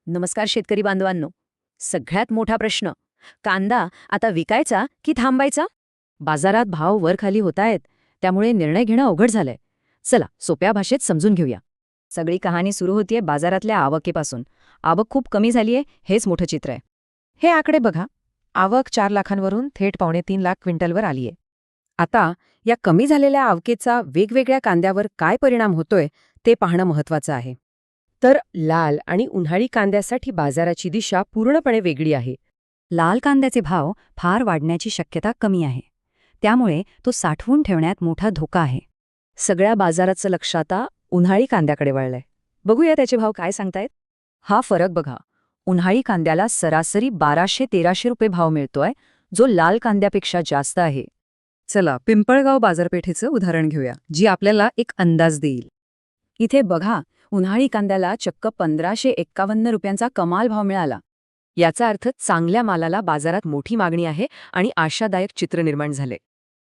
नमस्कार शेतकरी बांधवांनो. सगळ्यात मोठा प्रश्न, कांदा आता विकायचा की थांबायचा? बाजारात भाव वर खाली होत आहेत, त्यामुळे निर्णय घेणं अवघड झालंय. चला सोप्या भाषेत समजून घेऊया. सगळी कहाणी सुरू होतीये बाजारातल्या आवकेपासून. आवक खूप कमी झालीये, हेच मोठं चित्र आहे. हे आकडे बघा. आवक 4 लाखांवरून थेट 2.25 लाख क्विंटलवर आलीये. आता या कमी झालेल्या आवकेचा वेगवेगळ्या कांद्यावर काय परिणाम होतोय ते पाहणं महत्वाचं आहे. तर लाल आणि उन्हाळी कांद्यासाठी बाजाराची दिशा पूर्णपणे वेगळी आहे. लाल कांद्याचे भाव फार वाढण्याची शक्यता कमी आहे. त्यामुळे तो साठवून ठेवण्यात मोठा धोका आहे. सगळ्या बाजाराचं लक्ष आता उन्हाळी कांद्याकडे वळलंय. बघूया त्याचे भाव काय सांगतायत. हा फरक बघा. उन्हाळी कांद्याला सरासरी 1200-1300 रुपये भाव मिळतोय, जो लाल कांद्यापेक्षा जास्त आहे. चला पिंपळगाव बाजारपेठेचं उदाहरण घेऊया, जी आपल्याला एक अंदाज देईल. इथे बघा, उन्हाळी कांद्याला चक्क 1551 रुपयांचा कमाल भाव मिळाला. याचा अर्थ चांगल्या मालाला बाजारात मोठी मागणी आहे आणि आशादायक चित्र निर्माण झाले.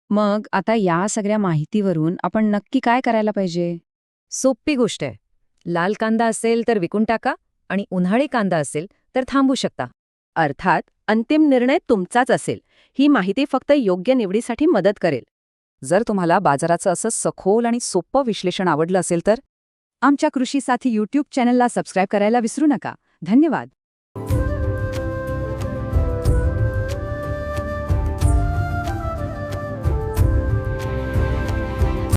मग आता या सगळ्या माहितीवरून आपण नक्की काय करायला पाहिजे? सोपी गोष्ट आहे. लाल कांदा असेल तर विकून टाका आणि उन्हाळी कांदा असेल तर थांबू शकता. अर्थात अंतिम निर्णय तुमचाच असेल. ही माहिती फक्त योग्य निवडीसाठी मदत करेल. जर तुम्हाला बाजाराचं असं सखोल आणि सोपं विश्लेषण आवडलं असेल तर आमच्या कृषी साथी YouTube चॅनलला सबस्क्राईब करायला विसरू नका. धन्यवाद.